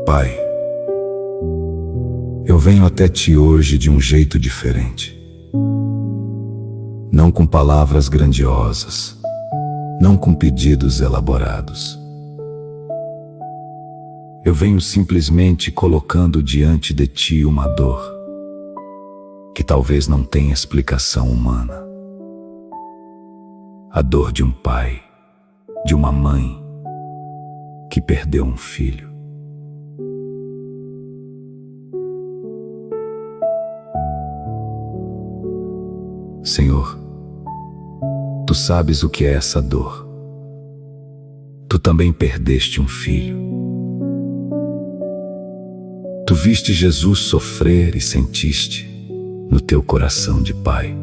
Pai, eu venho até Ti hoje de um jeito diferente. Não com palavras grandiosas, não com pedidos elaborados. Eu venho simplesmente colocando diante de Ti uma dor que talvez não tenha explicação humana. A dor de um pai, de uma mãe que perdeu um filho. Senhor, Tu sabes o que é essa dor. Tu também perdeste um filho. Tu viste Jesus sofrer e sentiste no Teu coração de pai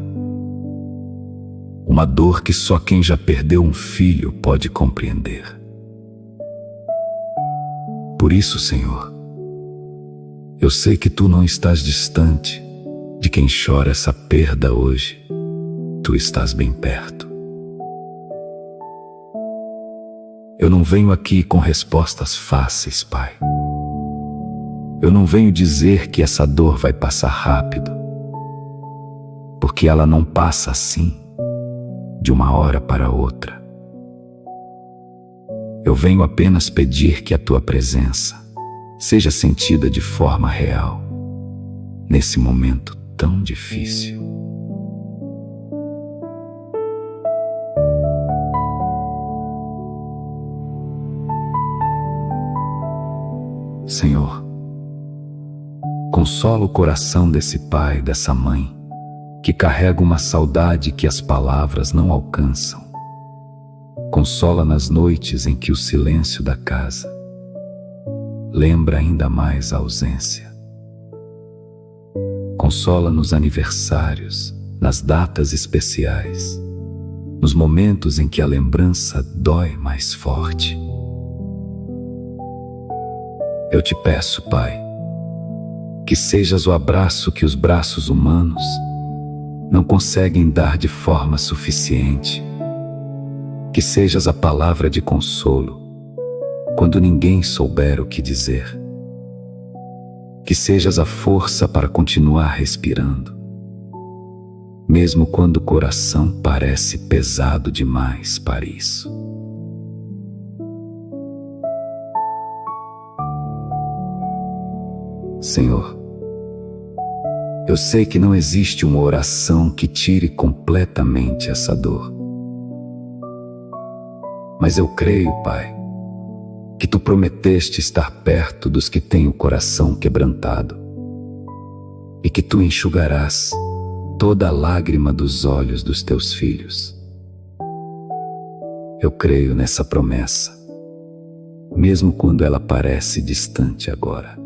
uma dor que só quem já perdeu um filho pode compreender. Por isso, Senhor, eu sei que Tu não estás distante de quem chora essa perda hoje. Tu estás bem perto. Eu não venho aqui com respostas fáceis, Pai. Eu não venho dizer que essa dor vai passar rápido, porque ela não passa assim, de uma hora para outra. Eu venho apenas pedir que a Tua presença seja sentida de forma real, nesse momento tão difícil. Senhor, consola o coração desse pai, dessa mãe, que carrega uma saudade que as palavras não alcançam. Consola nas noites em que o silêncio da casa lembra ainda mais a ausência. Consola nos aniversários, nas datas especiais, nos momentos em que a lembrança dói mais forte. Eu Te peço, Pai, que sejas o abraço que os braços humanos não conseguem dar de forma suficiente. Que sejas a palavra de consolo quando ninguém souber o que dizer. Que sejas a força para continuar respirando, mesmo quando o coração parece pesado demais para isso. Senhor, eu sei que não existe uma oração que tire completamente essa dor. Mas eu creio, Pai, que Tu prometeste estar perto dos que têm o coração quebrantado e que Tu enxugarás toda a lágrima dos olhos dos Teus filhos. Eu creio nessa promessa, mesmo quando ela parece distante agora.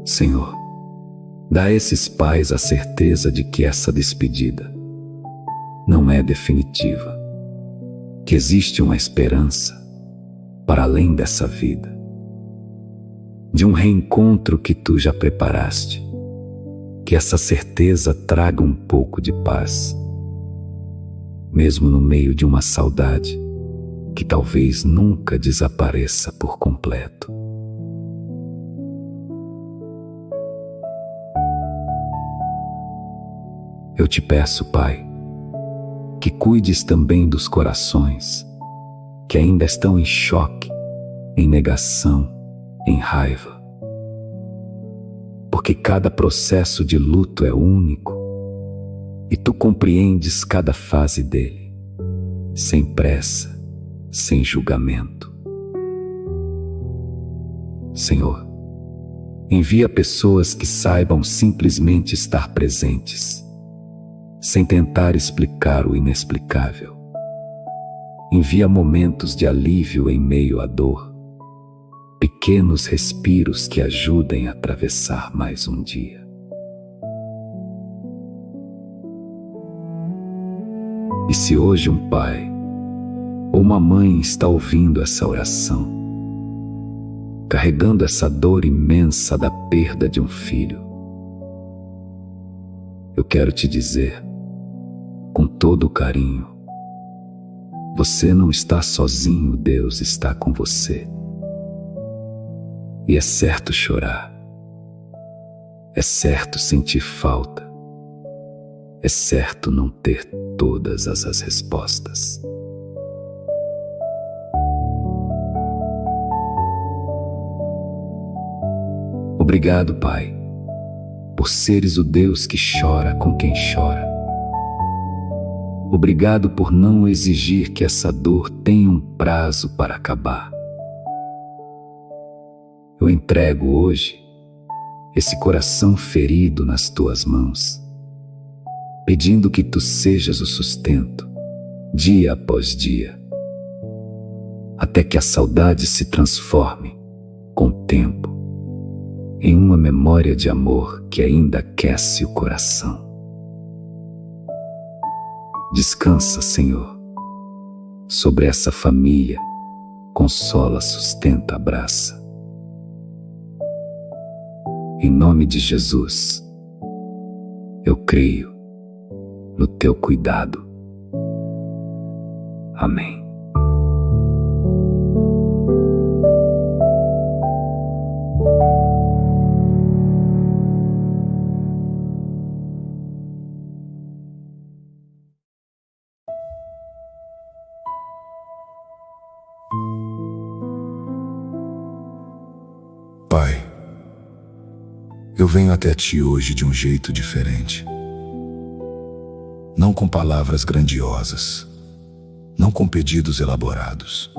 Senhor, dá a esses pais a certeza de que essa despedida não é definitiva, que existe uma esperança para além dessa vida, de um reencontro que Tu já preparaste. Que essa certeza traga um pouco de paz, mesmo no meio de uma saudade que talvez nunca desapareça por completo. Eu Te peço, Pai, que cuides também dos corações que ainda estão em choque, em negação, em raiva. Porque cada processo de luto é único e Tu compreendes cada fase dele, sem pressa, sem julgamento. Senhor, envia pessoas que saibam simplesmente estar presentes, sem tentar explicar o inexplicável. Envia momentos de alívio em meio à dor, pequenos respiros que ajudem a atravessar mais um dia. E se hoje um pai ou uma mãe está ouvindo essa oração, carregando essa dor imensa da perda de um filho, eu quero te dizer, com todo o carinho, você não está sozinho, Deus está com você. E é certo chorar, é certo sentir falta, é certo não ter todas as respostas. Obrigado, Pai, por seres o Deus que chora com quem chora. Obrigado por não exigir que essa dor tenha um prazo para acabar. Eu entrego hoje esse coração ferido nas tuas mãos, pedindo que tu sejas o sustento, dia após dia, até que a saudade se transforme, com o tempo, em uma memória de amor que ainda aquece o coração. Descansa, Senhor, sobre essa família, consola, sustenta, abraça. Em nome de Jesus, eu creio no teu cuidado. Amém. Pai, eu venho até ti hoje de um jeito diferente. Não com palavras grandiosas, não com pedidos elaborados.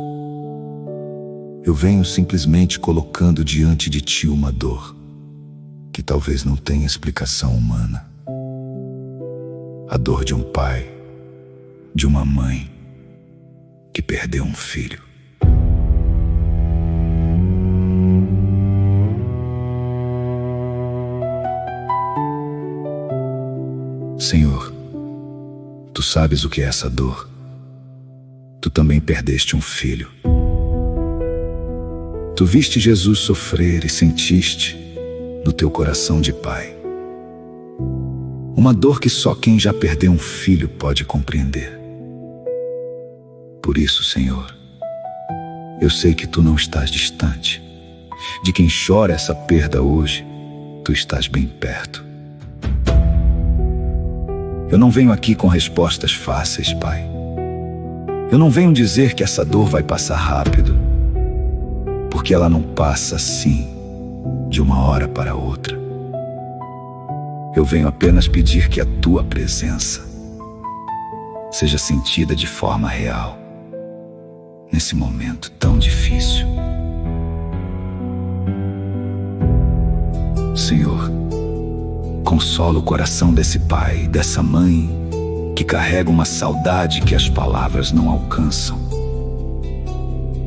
Eu venho simplesmente colocando diante de ti uma dor que talvez não tenha explicação humana. A dor de um pai, de uma mãe que perdeu um filho. Senhor, tu sabes o que é essa dor. Tu também perdeste um filho. Tu viste Jesus sofrer e sentiste no teu coração de pai uma dor que só quem já perdeu um filho pode compreender. Por isso, Senhor, eu sei que tu não estás distante. De quem chora essa perda hoje, tu estás bem perto. Eu não venho aqui com respostas fáceis, Pai. Eu não venho dizer que essa dor vai passar rápido, porque ela não passa assim, de uma hora para outra. Eu venho apenas pedir que a tua presença seja sentida de forma real, nesse momento tão difícil. Senhor, consola o coração desse pai, dessa mãe, que carrega uma saudade que as palavras não alcançam.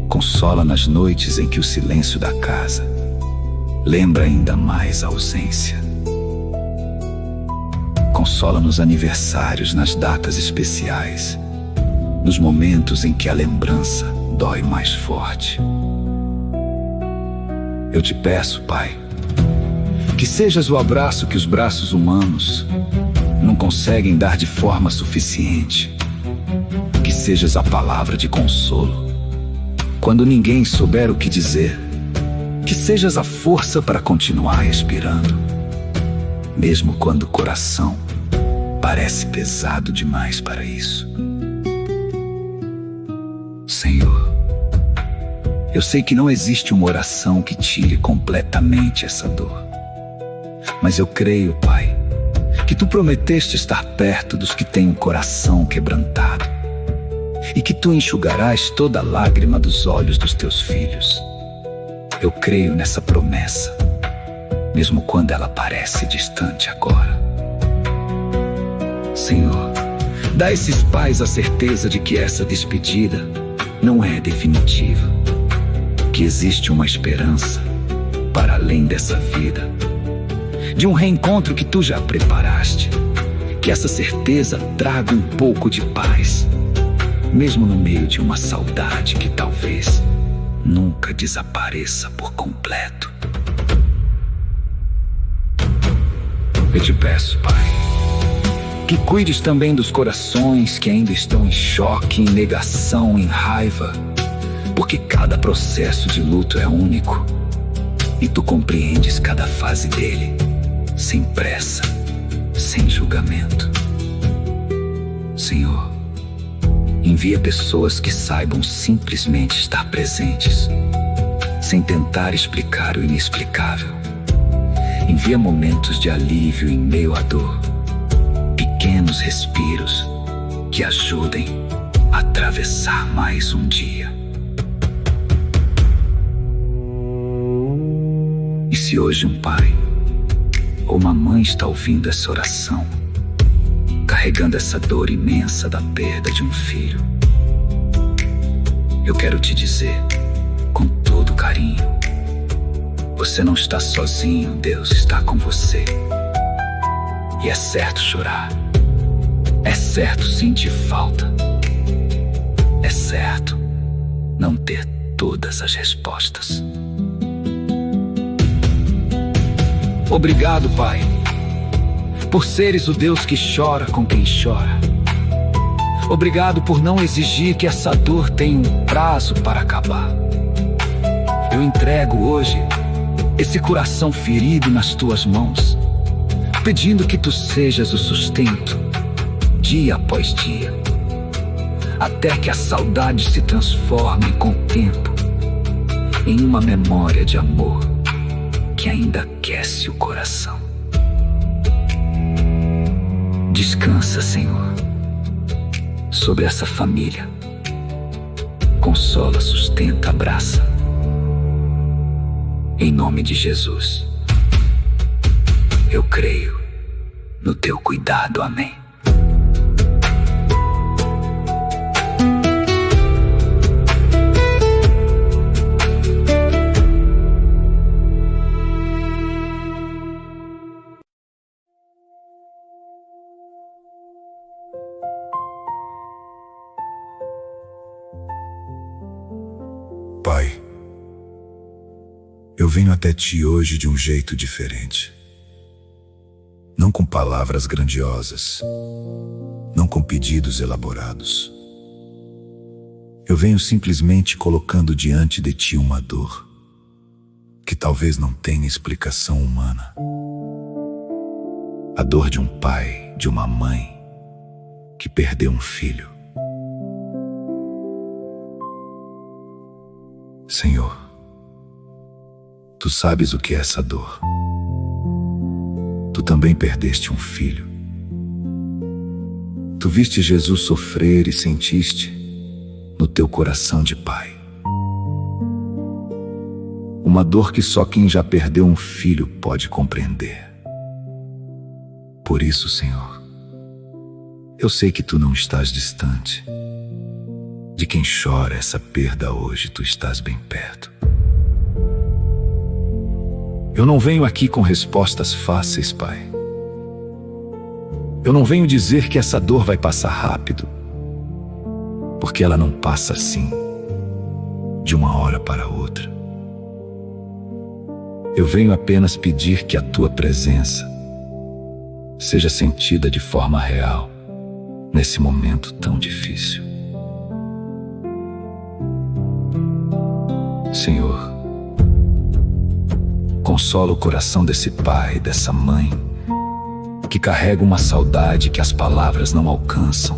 Consola nas noites em que o silêncio da casa lembra ainda mais a ausência. Consola nos aniversários, nas datas especiais, nos momentos em que a lembrança dói mais forte. Eu te peço, Pai, que sejas o abraço que os braços humanos não conseguem dar de forma suficiente. Que sejas a palavra de consolo quando ninguém souber o que dizer. Que sejas a força para continuar respirando, mesmo quando o coração parece pesado demais para isso. Senhor, eu sei que não existe uma oração que tire completamente essa dor. Mas eu creio, Pai, que tu prometeste estar perto dos que têm o coração quebrantado e que tu enxugarás toda lágrima dos olhos dos teus filhos. Eu creio nessa promessa, mesmo quando ela parece distante agora. Senhor, dá a esses pais a certeza de que essa despedida não é definitiva, que existe uma esperança para além dessa vida, de um reencontro que tu já preparaste. Que essa certeza traga um pouco de paz, mesmo no meio de uma saudade que talvez nunca desapareça por completo. Eu te peço, Pai, que cuides também dos corações que ainda estão em choque, em negação, em raiva, porque cada processo de luto é único e tu compreendes cada fase dele, sem pressa, sem julgamento. Senhor, envia pessoas que saibam simplesmente estar presentes, sem tentar explicar o inexplicável. Envia momentos de alívio em meio à dor, pequenos respiros que ajudem a atravessar mais um dia. E se hoje um pai ou uma mãe está ouvindo essa oração, carregando essa dor imensa da perda de um filho, eu quero te dizer, com todo carinho, você não está sozinho, Deus está com você. E é certo chorar, é certo sentir falta, é certo não ter todas as respostas. Obrigado, Pai, por seres o Deus que chora com quem chora. Obrigado por não exigir que essa dor tenha um prazo para acabar. Eu entrego hoje esse coração ferido nas tuas mãos, pedindo que tu sejas o sustento, dia após dia, até que a saudade se transforme com o tempo em uma memória de amor que ainda aquece o coração. Descansa, Senhor, sobre essa família. Consola, sustenta, abraça. Em nome de Jesus, eu creio no teu cuidado. Amém. Pai, eu venho até ti hoje de um jeito diferente. Não com palavras grandiosas, não com pedidos elaborados. Eu venho simplesmente colocando diante de ti uma dor que talvez não tenha explicação humana. A dor de um pai, de uma mãe que perdeu um filho. Senhor, tu sabes o que é essa dor. Tu também perdeste um filho. Tu viste Jesus sofrer e sentiste no teu coração de pai uma dor que só quem já perdeu um filho pode compreender. Por isso, Senhor, eu sei que tu não estás distante. De quem chora essa perda hoje, tu estás bem perto. Eu não venho aqui com respostas fáceis, Pai. Eu não venho dizer que essa dor vai passar rápido, porque ela não passa assim, de uma hora para outra. Eu venho apenas pedir que a tua presença seja sentida de forma real, nesse momento tão difícil. Senhor, consola o coração desse pai, dessa mãe, que carrega uma saudade que as palavras não alcançam.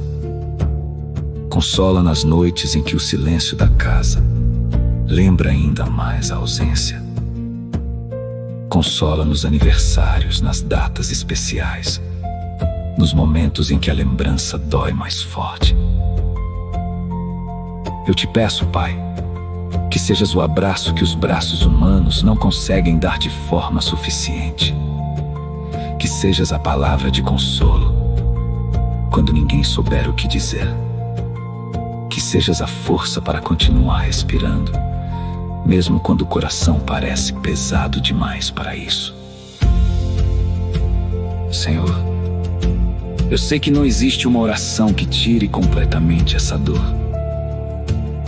Consola nas noites em que o silêncio da casa lembra ainda mais a ausência. Consola nos aniversários, nas datas especiais, nos momentos em que a lembrança dói mais forte. Eu te peço, Pai, que sejas o abraço que os braços humanos não conseguem dar de forma suficiente. Que sejas a palavra de consolo quando ninguém souber o que dizer. Que sejas a força para continuar respirando, mesmo quando o coração parece pesado demais para isso. Senhor, eu sei que não existe uma oração que tire completamente essa dor,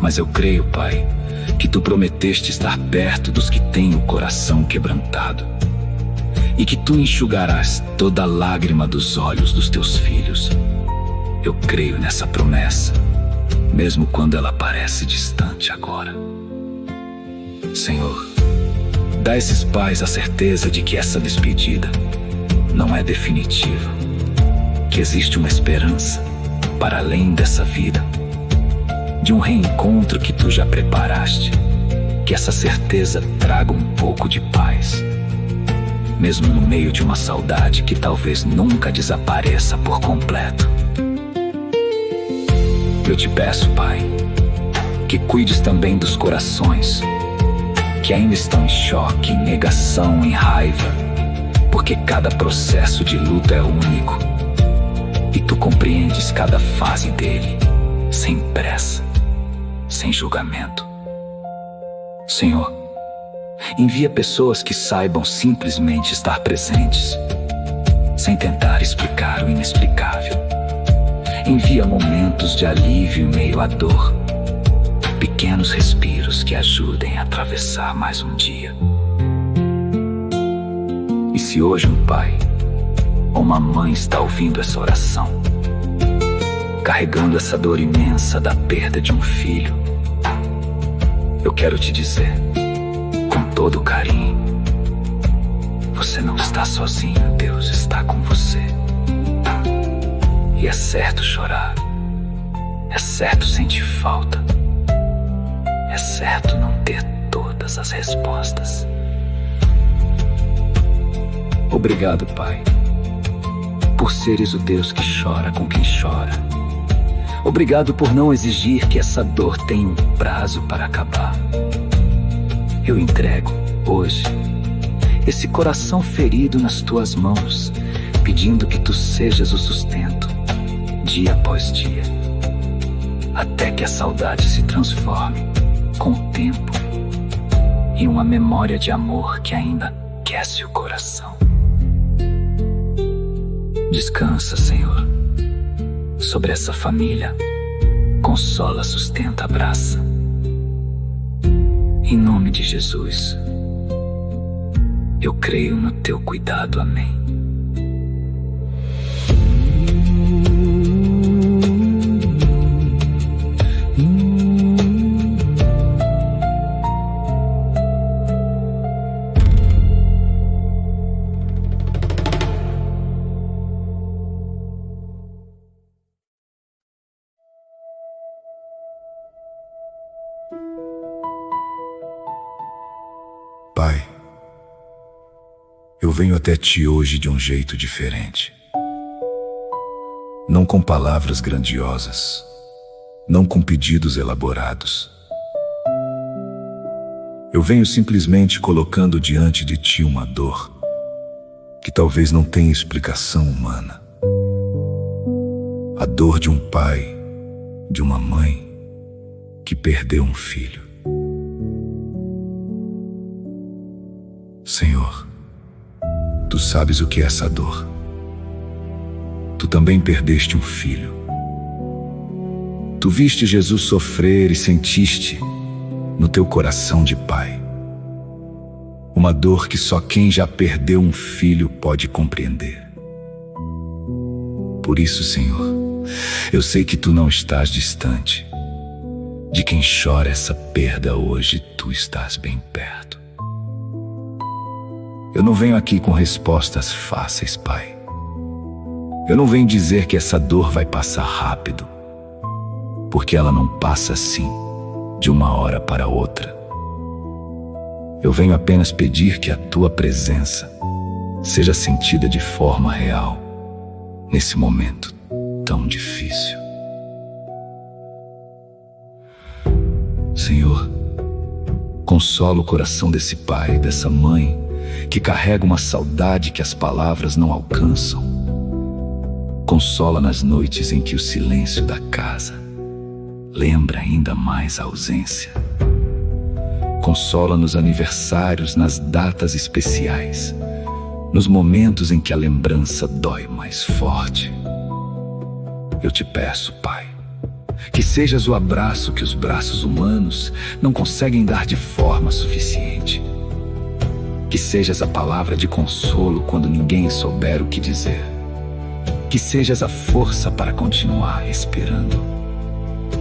mas eu creio, Pai, que tu prometeste estar perto dos que têm o coração quebrantado e que tu enxugarás toda lágrima dos olhos dos teus filhos. Eu creio nessa promessa, mesmo quando ela parece distante agora. Senhor, Dá a esses pais a certeza de que essa despedida não é definitiva, que existe uma esperança para além dessa vida, de um reencontro que tu já preparaste, que essa certeza traga um pouco de paz, mesmo no meio de uma saudade que talvez nunca desapareça por completo. Eu te peço, Pai, que cuides também dos corações que ainda estão em choque, em negação, em raiva, porque cada processo de luta é único e tu compreendes cada fase dele, sem pressa, sem julgamento. Senhor, envia pessoas que saibam simplesmente estar presentes, sem tentar explicar o inexplicável. Envia momentos de alívio em meio à dor, pequenos respiros que ajudem a atravessar mais um dia. E se hoje um pai ou uma mãe está ouvindo essa oração, carregando essa dor imensa da perda de um filho, eu quero te dizer, com todo carinho, você não está sozinho, Deus está com você. E é certo chorar, é certo sentir falta, é certo não ter todas as respostas. Obrigado, Pai, por seres o Deus que chora com quem chora. Obrigado por não exigir que essa dor tenha um prazo para acabar. Eu entrego, hoje, esse coração ferido nas tuas mãos, pedindo que tu sejas o sustento, dia após dia, até que a saudade se transforme, com o tempo, em uma memória de amor que ainda aquece o coração. Descansa, Senhor, sobre essa família. Consola, sustenta, abraça. Em nome de Jesus, eu creio no teu cuidado. Amém. Pai, eu venho até ti hoje de um jeito diferente. Não com palavras grandiosas, não com pedidos elaborados. Eu venho simplesmente colocando diante de ti uma dor que talvez não tenha explicação humana. A dor de um pai, de uma mãe que perdeu um filho. Senhor, tu sabes o que é essa dor. Tu também perdeste um filho. Tu viste Jesus sofrer e sentiste no teu coração de pai uma dor que só quem já perdeu um filho pode compreender. Por isso, Senhor, eu sei que tu não estás distante. De quem chora essa perda hoje, tu estás bem perto. Eu não venho aqui com respostas fáceis, Pai. Eu não venho dizer que essa dor vai passar rápido, porque ela não passa assim, de uma hora para outra. Eu venho apenas pedir que a tua presença seja sentida de forma real, nesse momento tão difícil. Senhor, consola o coração desse pai, dessa mãe, que carrega uma saudade que as palavras não alcançam. Consola nas noites em que o silêncio da casa lembra ainda mais a ausência. Consola nos aniversários, nas datas especiais, nos momentos em que a lembrança dói mais forte. Eu te peço, Pai, que sejas o abraço que os braços humanos não conseguem dar de forma suficiente. Que sejas a palavra de consolo quando ninguém souber o que dizer. Que sejas a força para continuar respirando,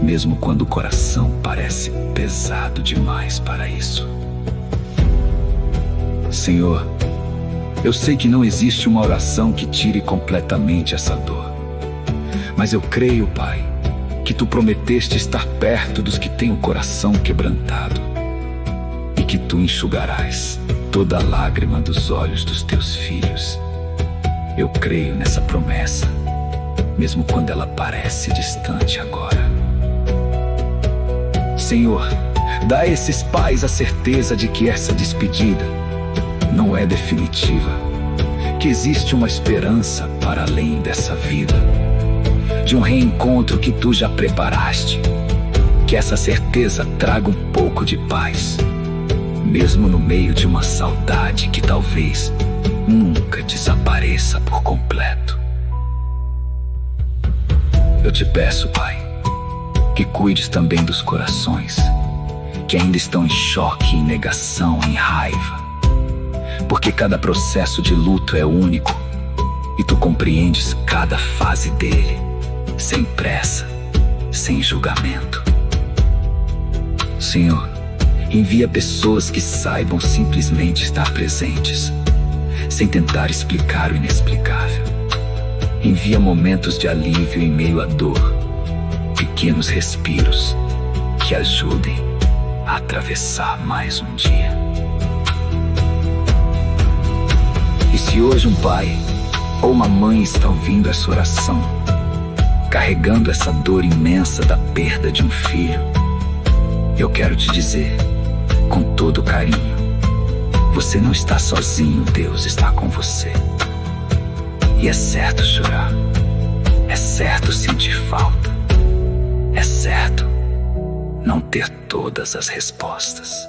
mesmo quando o coração parece pesado demais para isso. Senhor, eu sei que não existe uma oração que tire completamente essa dor. Mas eu creio, Pai, que Tu prometeste estar perto dos que têm o coração quebrantado e que Tu enxugarás toda a lágrima dos olhos dos Teus filhos. Eu creio nessa promessa, mesmo quando ela parece distante agora. Senhor, dá a esses pais a certeza de que essa despedida não é definitiva, que existe uma esperança para além dessa vida, de um reencontro que Tu já preparaste. Que essa certeza traga um pouco de paz, mesmo no meio de uma saudade que talvez nunca desapareça por completo. Eu te peço, Pai, que cuides também dos corações que ainda estão em choque, em negação, em raiva, porque cada processo de luto é único e Tu compreendes cada fase dele, sem pressa, sem julgamento. Senhor, envia pessoas que saibam simplesmente estar presentes, sem tentar explicar o inexplicável. Envia momentos de alívio em meio à dor, pequenos respiros que ajudem a atravessar mais um dia. E se hoje um pai ou uma mãe está ouvindo essa oração, carregando essa dor imensa da perda de um filho, eu quero te dizer, com todo carinho, você não está sozinho, Deus está com você. E é certo chorar, é certo sentir falta, é certo não ter todas as respostas.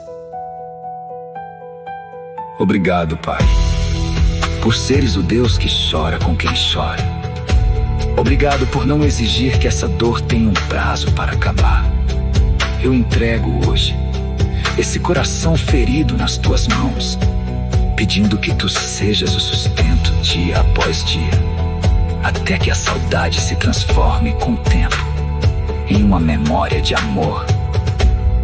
Obrigado, Pai, por seres o Deus que chora com quem chora. Obrigado por não exigir que essa dor tenha um prazo para acabar. Eu entrego hoje esse coração ferido nas Tuas mãos, pedindo que Tu sejas o sustento dia após dia, até que a saudade se transforme com o tempo em uma memória de amor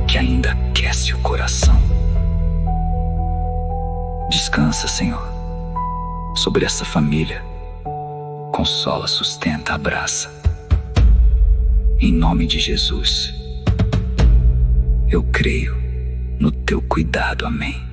que ainda aquece o coração. Descansa, Senhor, sobre essa família. Consola, sustenta, abraça. Em nome de Jesus, eu creio no Teu cuidado. Amém.